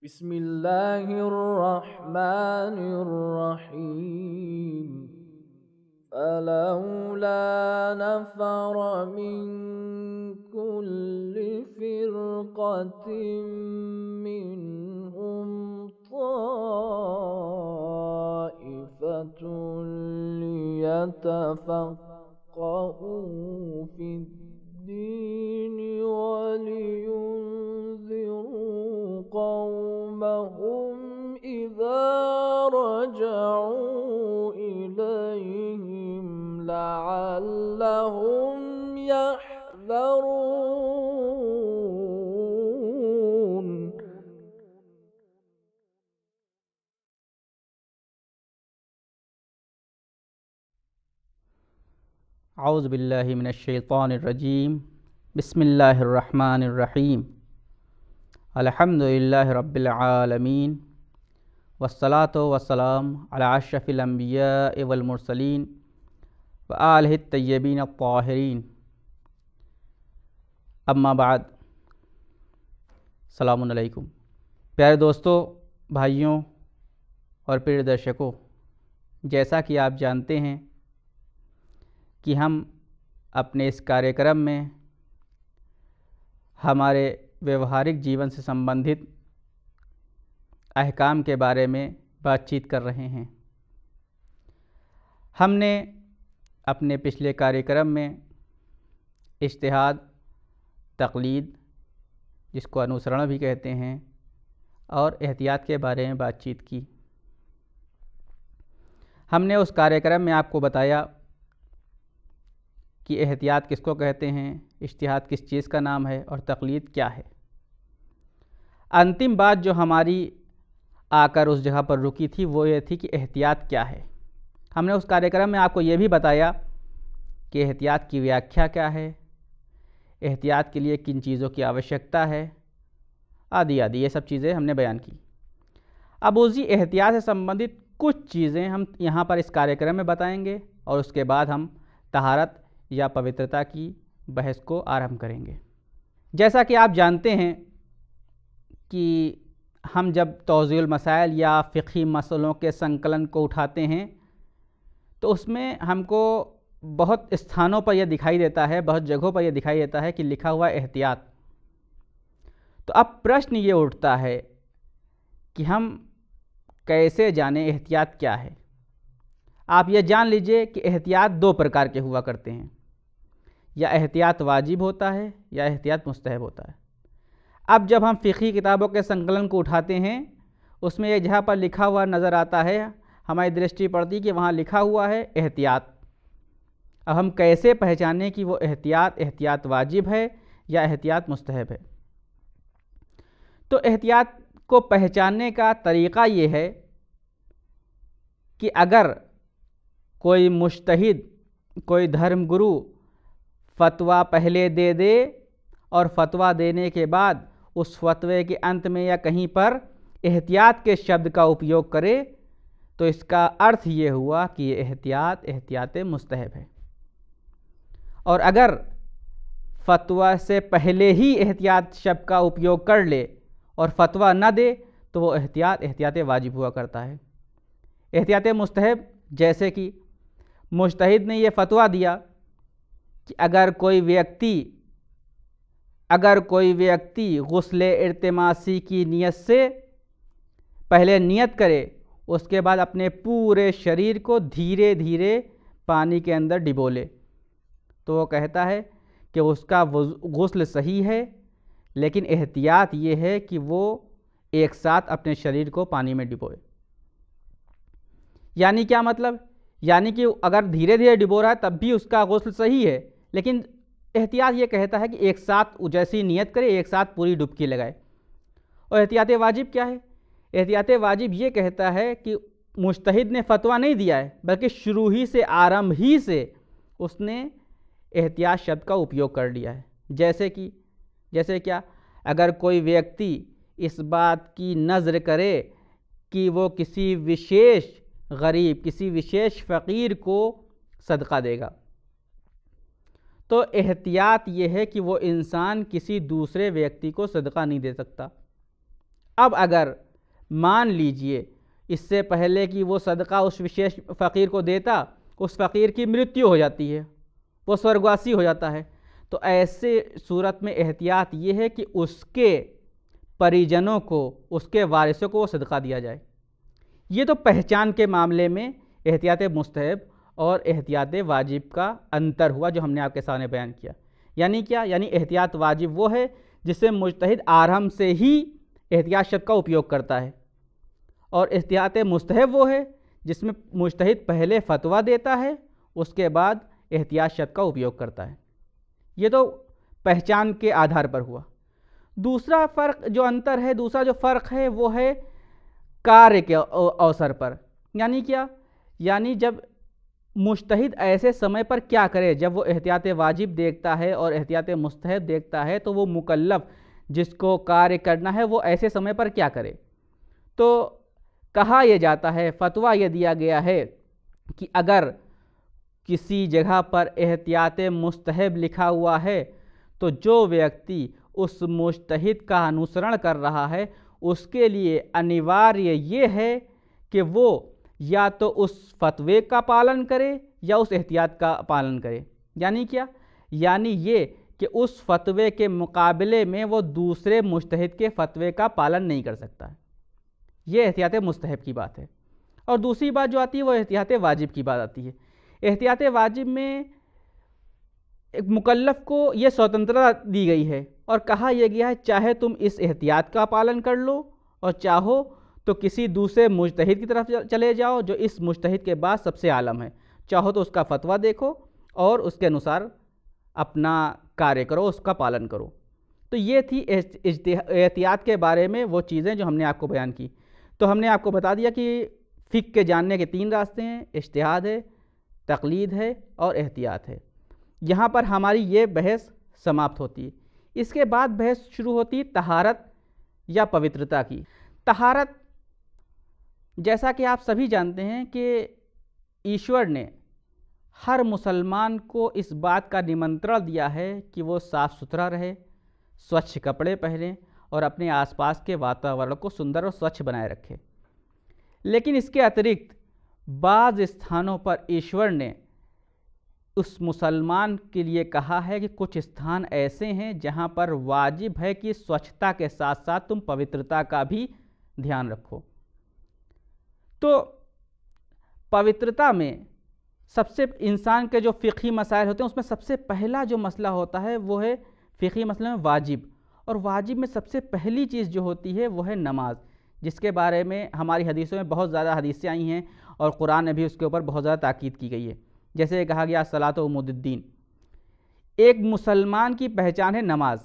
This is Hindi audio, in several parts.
बिस्मिल्लाहिर्रहमानिर्रहीम। फलौला नफ़र मिन कुल्ली फ़िरक़तिन मिनहुम ताइफ़तुन लियतफ़क़्क़हू फ़िद्दीन वलियुनज़िरू क़ौमहुम इज़ा रजऊ इलैहिम लअल्लहुम यहज़रून। औज़ु बिल्लाहि मिनश्शैतानिर्रजीम। बिस्मिल्लाहिर्रहमानिर्रहीम। अल्हम्दुलिल्लाहि रब्बिल आलमीन वस्सलातु वस्सलाम अला अशरफिल अंबिया'i वल मुरसलीन व आलिहि तय्यबीन अत्ताहिरीन। अम्मा बाद, सलामुन अलैकुम। प्यारे दोस्तों, भाइयों और प्रिय दर्शकों, जैसा कि आप जानते हैं कि हम अपने इस कार्यक्रम में हमारे व्यवहारिक जीवन से संबंधित अहकाम के बारे में बातचीत कर रहे हैं। हमने अपने पिछले कार्यक्रम में इज्तिहाद, तक़लीद, जिसको अनुसरण भी कहते हैं, और एहतियात के बारे में बातचीत की। हमने उस कार्यक्रम में आपको बताया कि एहतियात किसको कहते हैं, इज्तिहाद किस चीज़ का नाम है और तक़लीद क्या है। अंतिम बात जो हमारी आकर उस जगह पर रुकी थी वो ये थी कि एहतियात क्या है। हमने उस कार्यक्रम में आपको ये भी बताया कि एहतियात की व्याख्या क्या है, एहतियात के लिए किन चीज़ों की आवश्यकता है, आदि आदि ये सब चीज़ें हमने बयान की। अब उसी एहतियात से संबंधित कुछ चीज़ें हम यहाँ पर इस कार्यक्रम में बताएंगे और उसके बाद हम तहारत या पवित्रता की बहस को आरंभ करेंगे। जैसा कि आप जानते हैं कि हम जब तौज़ीउल मसाइल या फ़िक़ही मसलों के संकलन को उठाते हैं तो उसमें हमको बहुत स्थानों पर यह दिखाई देता है, बहुत जगहों पर यह दिखाई देता है कि लिखा हुआ एहतियात। तो अब प्रश्न ये उठता है कि हम कैसे जानें एहतियात क्या है। आप ये जान लीजिए कि एहतियात दो प्रकार के हुआ करते हैं, या एहतियात वाजिब होता है या एहतियात मुस्तहब होता है। अब जब हम फ़िक़ही किताबों के संकलन को उठाते हैं उसमें ये जहाँ पर लिखा हुआ नज़र आता है, हमारी दृष्टि पड़ती कि वहाँ लिखा हुआ है एहतियात। अब हम कैसे पहचानें कि वो एहतियात वाजिब है या एहतियात मुस्तहब है। तो एहतियात को पहचानने का तरीक़ा ये है कि अगर कोई मुज्तहिद, कोई धर्मगुरु फ़तवा पहले दे दे और फ़तवा देने के बाद उस फ़तवे के अंत में या कहीं पर एहतियात के शब्द का उपयोग करे तो इसका अर्थ ये हुआ कि ये एहतियात मुस्तहब है। और अगर फ़तवा से पहले ही एहतियात शब्द का उपयोग कर ले और फ़तवा न दे तो वो एहतियात वाजिब हुआ करता है। एहतियात मुस्तहब, जैसे कि मुज्तहिद ने ये फ़तवा दिया कि अगर कोई व्यक्ति गुस्ल इर्तिमासी की नियत से पहले नियत करे, उसके बाद अपने पूरे शरीर को धीरे धीरे पानी के अंदर डिबो ले, तो वो कहता है कि उसका गुस्ल सही है, लेकिन एहतियात ये है कि वो एक साथ अपने शरीर को पानी में डिबोए। यानी क्या मतलब? यानी कि अगर धीरे धीरे डिबो रहा है तब भी उसका गुस्ल सही है, लेकिन एहतियात ये कहता है कि एक साथ जैसी नियत करे एक साथ पूरी डुबकी लगाए। और एहतियात वाजिब क्या है? एहतियात वाजिब ये कहता है कि मुज्तहिद ने फ़तवा नहीं दिया है, बल्कि शुरू ही से, आरंभ ही से उसने एहतियात शब्द का उपयोग कर लिया है। जैसे क्या? अगर कोई व्यक्ति इस बात की नज़र करे कि वो किसी विशेष गरीब, किसी विशेष फ़कीर को सदका देगा, तो एहतियात ये है कि वो इंसान किसी दूसरे व्यक्ति को सदका नहीं दे सकता। अब अगर मान लीजिए इससे पहले कि वो सदका उस विशेष फ़कीर को देता, उस फ़कीर की मृत्यु हो जाती है, वो स्वर्गवासी हो जाता है, तो ऐसे सूरत में एहतियात ये है कि उसके परिजनों को, उसके वारिसों को वो सदका दिया जाए। ये तो पहचान के मामले में एहतियात मुस्तहब और एहतियात वाजिब का अंतर हुआ जो हमने आपके सामने बयान किया। यानी क्या? यानी एहतियात वाजिब वो है जिससे मुजतहिद आरंभ से ही एहतियात शब्द का उपयोग करता है, और एहतियात मुस्तहब वो है जिसमें मुजतहिद पहले फतवा देता है, उसके बाद एहतियात शब्द का उपयोग करता है। ये तो पहचान के आधार पर हुआ। दूसरा फ़र्क जो अंतर है, दूसरा जो फ़र्क है वो है कार्य के अवसर पर। यानी क्या? यानी जब मुजतहिद ऐसे समय पर क्या करे, जब वो एहतियात वाजिब देखता है और एहतियात मुस्तहब देखता है, तो वो मुकल्लफ जिसको कार्य करना है वो ऐसे समय पर क्या करे। तो कहा यह जाता है, फतवा यह दिया गया है कि अगर किसी जगह पर एहतियात मुस्तहब लिखा हुआ है तो जो व्यक्ति उस मुजतहिद का अनुसरण कर रहा है उसके लिए अनिवार्य ये है कि वो या तो उस फतवे का पालन करे या उस एहतियात का पालन करे। यानी क्या? यानी ये कि उस फतवे के मुकाबले में वो दूसरे मुजतहिद के फतवे का पालन नहीं कर सकता। ये एहतियात मुस्तहब की बात है। और दूसरी बात जो आती है वो एहतियात वाजिब की बात आती है। एहतियात वाजिब में एक मुकल्लफ को ये स्वतंत्रता दी गई है और कहा यह गया है चाहे तुम इस एहतियात का पालन कर लो और चाहो तो किसी दूसरे मुजतहिद की तरफ चले जाओ जो इस मुजतहिद के बाद सबसे आलम है, चाहो तो उसका फतवा देखो और उसके अनुसार अपना कार्य करो, उसका पालन करो। तो ये थी एहतियात के बारे में वो चीज़ें जो हमने आपको बयान की। तो हमने आपको बता दिया कि फ़िक़्ह के जानने के 3 रास्ते हैं, इज्तिहाद है, तक़लीद है और एहतियात है। यहाँ पर हमारी ये बहस समाप्त होती है। इसके बाद बहस शुरू होती है तहारत या पवित्रता की। तहारत, जैसा कि आप सभी जानते हैं कि ईश्वर ने हर मुसलमान को इस बात का निमंत्रण दिया है कि वो साफ़ सुथरा रहे, स्वच्छ कपड़े पहने और अपने आसपास के वातावरण को सुंदर और स्वच्छ बनाए रखे। लेकिन इसके अतिरिक्त बाज़ स्थानों पर ईश्वर ने उस मुसलमान के लिए कहा है कि कुछ स्थान ऐसे हैं जहाँ पर वाजिब है कि स्वच्छता के साथ साथ तुम पवित्रता का भी ध्यान रखो। तो पवित्रता में सबसे इंसान के जो फ़िक़ही मसाइल होते हैं उसमें सबसे पहला जो मसला होता है वो है फ़िक़ही मसले में वाजिब। और वाजिब में सबसे पहली चीज़ जो होती है वो है नमाज, जिसके बारे में हमारी हदीसों में बहुत ज़्यादा हदीसें आई हैं और कुरान में भी उसके ऊपर बहुत ज़्यादा ताकीद की गई है। जैसे कहा गया सलातो उमुद्दीन, एक मुसलमान की पहचान है नमाज।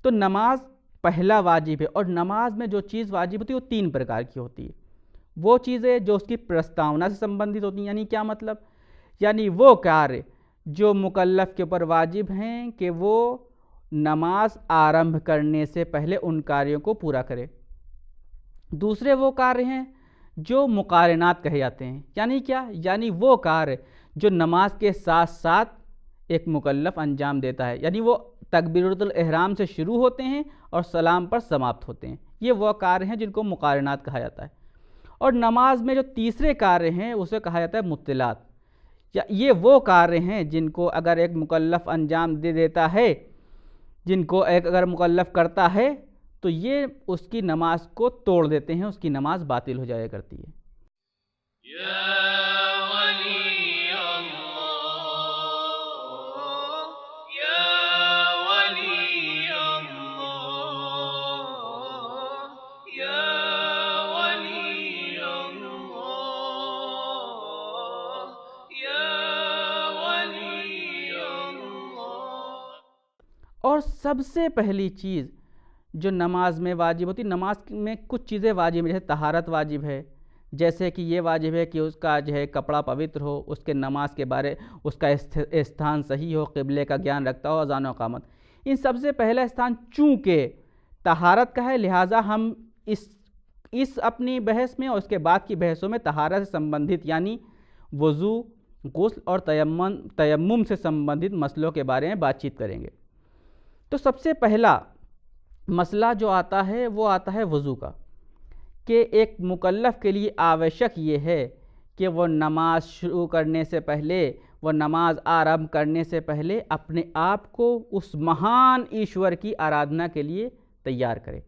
तो नमाज पहला वाजिब है और नमाज में जो चीज़ वाजिब होती है वो 3 प्रकार की होती है। वो चीज़ें जो उसकी प्रस्तावना से संबंधित होती हैं, यानी क्या मतलब, यानी वो कार्य जो मुकल्लफ के ऊपर वाजिब हैं कि वो नमाज आरंभ करने से पहले उन कार्यों को पूरा करे। दूसरे वो कार्य हैं जो मुकारनात कहे जाते हैं। यानी क्या? यानी वो कार्य जो नमाज के साथ साथ एक मुकल्लफ अंजाम देता है, यानी वो तकबीरुल इहराम से शुरू होते हैं और सलाम पर समाप्त होते हैं। ये वो कार्य हैं जिनको मुकारनात कहा जाता है। और नमाज में जो तीसरे कार्य हैं उसे कहा जाता है मुत्तलात, या ये वो कार्य हैं जिनको अगर एक मुकल्लफ अंजाम दे देता है, जिनको एक अगर मुकल्लफ करता है तो ये उसकी नमाज को तोड़ देते हैं, उसकी नमाज बातिल हो जाया करती है। और सबसे पहली चीज़ जो नमाज में वाजिब होती है, नमाज में कुछ चीज़ें वाजिब हैं, जैसे तहारत वाजिब है, जैसे कि ये वाजिब है कि उसका जो है कपड़ा पवित्र हो, उसके नमाज के बारे उसका स्थान सही हो, क़िबले का ज्ञान रखता हो, अज़ान और इक़ामत। इन सबसे पहला स्थान चूँकि तहारत का है, लिहाजा हम इस अपनी बहस में और उसके बाद की बहसों में तहारत से संबंधित यानी वज़ू, गुस्ल और तयम्मुम से संबंधित मसलों के बारे में बातचीत करेंगे। तो सबसे पहला मसला जो आता है वो आता है वज़ू का, कि एक मुकल्लफ़ के लिए आवश्यक ये है कि वो नमाज शुरू करने से पहले, वो नमाज आरंभ करने से पहले अपने आप को उस महान ईश्वर की आराधना के लिए तैयार करे।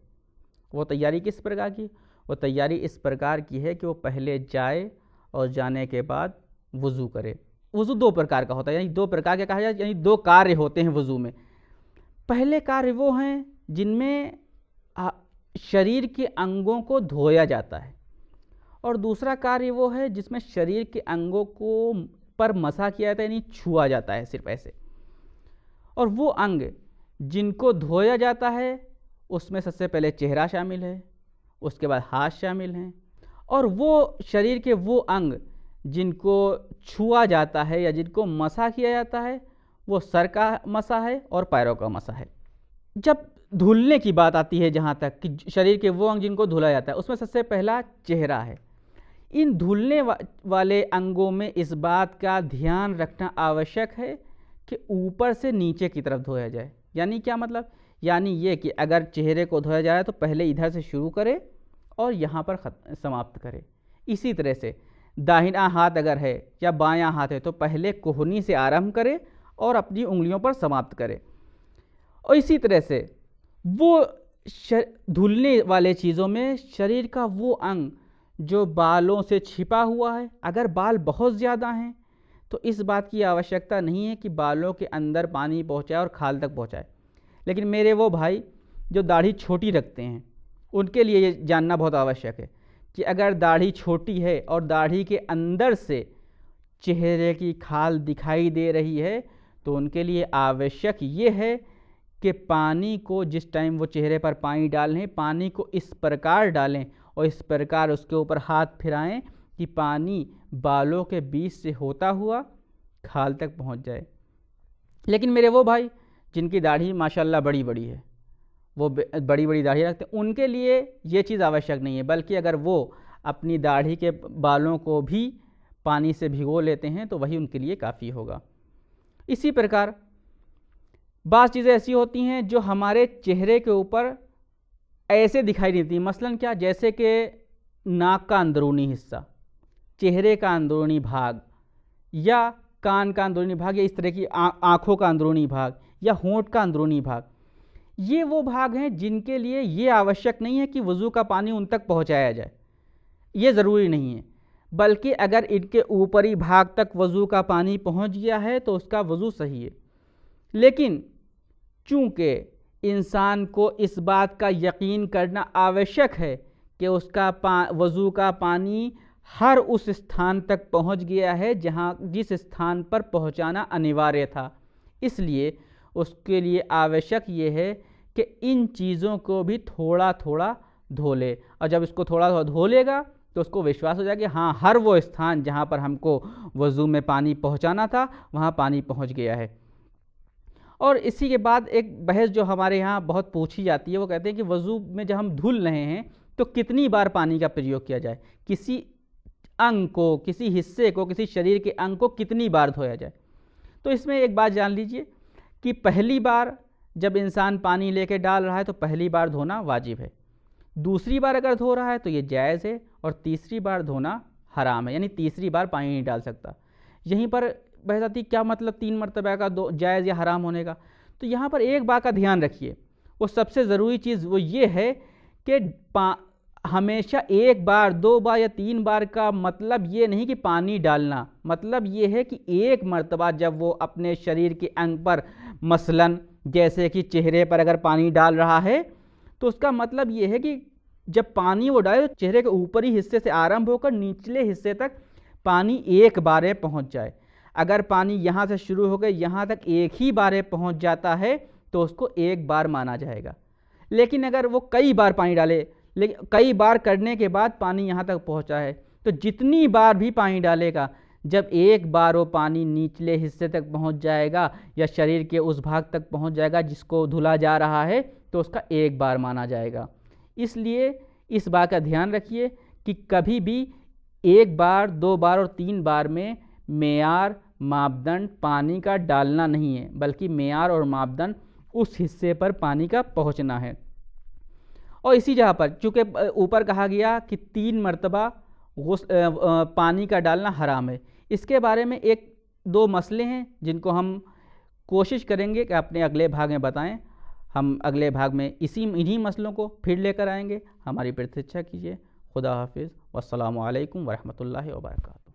वो तैयारी किस प्रकार की? वो तैयारी इस प्रकार की है कि वो पहले जाए और जाने के बाद वज़ू करे। वज़ू दो प्रकार का होता है, यानी दो प्रकार का कहा जाए, यानी दो कार्य होते हैं वज़ू में। पहले कार्य वो हैं जिनमें शरीर के अंगों को धोया जाता है, और दूसरा कार्य वो है जिसमें शरीर के अंगों को पर मसा किया जाता है, यानी छुआ जाता है सिर्फ ऐसे। और वो अंग जिनको धोया जाता है उसमें सबसे पहले चेहरा शामिल है, उसके बाद हाथ शामिल हैं, और वो शरीर के वो अंग जिनको छुआ जाता है या जिनको मसा किया जाता है वो सर का मसा है और पैरों का मसा है। जब धुलने की बात आती है, जहाँ तक कि शरीर के वो अंग जिनको धुला जाता है, उसमें सबसे पहला चेहरा है। इन धुलने वाले अंगों में इस बात का ध्यान रखना आवश्यक है कि ऊपर से नीचे की तरफ धोया जाए। यानी क्या मतलब? यानी ये कि अगर चेहरे को धोया जा रहा है तो पहले इधर से शुरू करे और यहाँ पर समाप्त करे। इसी तरह से दाहिना हाथ अगर है या बायां हाथ है तो पहले कोहनी से आरंभ करे और अपनी उंगलियों पर समाप्त करे। और इसी तरह से वो धुलने वाले चीज़ों में शरीर का वो अंग जो बालों से छिपा हुआ है, अगर बाल बहुत ज़्यादा हैं तो इस बात की आवश्यकता नहीं है कि बालों के अंदर पानी पहुंचाए और खाल तक पहुंचाए। लेकिन मेरे वो भाई जो दाढ़ी छोटी रखते हैं उनके लिए ये जानना बहुत आवश्यक है कि अगर दाढ़ी छोटी है और दाढ़ी के अंदर से चेहरे की खाल दिखाई दे रही है तो उनके लिए आवश्यक ये है कि पानी को जिस टाइम वो चेहरे पर पानी डालें, पानी को इस प्रकार डालें और इस प्रकार उसके ऊपर हाथ फिराएं कि पानी बालों के बीच से होता हुआ खाल तक पहुंच जाए। लेकिन मेरे वो भाई जिनकी दाढ़ी माशाल्लाह बड़ी बड़ी है, वो बड़ी बड़ी दाढ़ी रखते हैं, उनके लिए ये चीज़ आवश्यक नहीं है, बल्कि अगर वो अपनी दाढ़ी के बालों को भी पानी से भिगो लेते हैं तो वही उनके लिए काफ़ी होगा। इसी प्रकार बाज़ चीज़ें ऐसी होती हैं जो हमारे चेहरे के ऊपर ऐसे दिखाई देती हैं। मसलन क्या? जैसे कि नाक का अंदरूनी हिस्सा, चेहरे का अंदरूनी भाग, या कान का अंदरूनी भाग, या इस तरह की आँखों का अंदरूनी भाग, या होंठ का अंदरूनी भाग। ये वो भाग हैं जिनके लिए ये आवश्यक नहीं है कि वज़ू का पानी उन तक पहुँचाया जाए, ये ज़रूरी नहीं है। बल्कि अगर इनके ऊपरी भाग तक वज़ू का पानी पहुँच गया है तो उसका वज़ू सही है। लेकिन चूँकि इंसान को इस बात का यकीन करना आवश्यक है कि उसका वज़ू का पानी हर उस स्थान तक पहुंच गया है जिस स्थान पर पहुंचाना अनिवार्य था, इसलिए उसके लिए आवश्यक ये है कि इन चीज़ों को भी थोड़ा थोड़ा धो ले। और जब इसको थोड़ा थोड़ा धो लेगा तो उसको विश्वास हो जाएगा कि हाँ, हर वो स्थान जहाँ पर हमको वज़ू में पानी पहुँचाना था वहाँ पानी पहुँच गया है। और इसी के बाद एक बहस जो हमारे यहाँ बहुत पूछी जाती है, वो कहते हैं कि वज़ू में जब हम धुल रहे हैं तो कितनी बार पानी का प्रयोग किया जाए, किसी अंग को, किसी हिस्से को, किसी शरीर के अंग को कितनी बार धोया जाए। तो इसमें एक बात जान लीजिए कि पहली बार जब इंसान पानी लेके डाल रहा है तो पहली बार धोना वाजिब है, दूसरी बार अगर धो रहा है तो ये जायज़ है, और तीसरी बार धोना हराम है, यानी तीसरी बार पानी नहीं डाल सकता। यहीं पर बहस आती क्या मतलब 3 मरतबा का दो जायज़ या हराम होने का? तो यहाँ पर एक बात का ध्यान रखिए, वो सबसे ज़रूरी चीज़ वो ये है कि हमेशा एक बार, 2 बार या 3 बार का मतलब ये नहीं कि पानी डालना, मतलब ये है कि एक मरतबा जब वो अपने शरीर के अंग पर, मसलन जैसे कि चेहरे पर अगर पानी डाल रहा है तो उसका मतलब ये है कि जब पानी वो डाले तो चेहरे के ऊपरी हिस्से से आरंभ होकर निचले हिस्से तक पानी एक बारे पहुंच जाए। अगर पानी यहाँ से शुरू होकर यहाँ तक एक ही बारे पहुंच जाता है तो उसको एक बार माना जाएगा। लेकिन अगर वो कई बार पानी डाले, लेकिन कई बार करने के बाद पानी यहाँ तक पहुँचा है, तो जितनी बार भी पानी डालेगा, जब एक बार वो पानी निचले हिस्से तक पहुँच जाएगा या शरीर के उस भाग तक पहुँच जाएगा जिसको धुला जा रहा है, तो उसका एक बार माना जाएगा। इसलिए इस बात का ध्यान रखिए कि कभी भी एक बार, 2 बार और 3 बार में मेयार, मापदंड पानी का डालना नहीं है, बल्कि मेयार और मापदंड उस हिस्से पर पानी का पहुंचना है। और इसी जगह पर चूँकि ऊपर कहा गया कि 3 मरतबा पानी का डालना हराम है, इसके बारे में 1-2 मसले हैं जिनको हम कोशिश करेंगे कि अपने अगले भाग में बताएं। हम अगले भाग में इन्हीं मसलों को फिर लेकर आएंगे। हमारी प्रतीक्षा कीजिए। खुदा हाफिज़। वस्सलामु अलैकुम वरहमतुल्लाहि वबरकातुहू।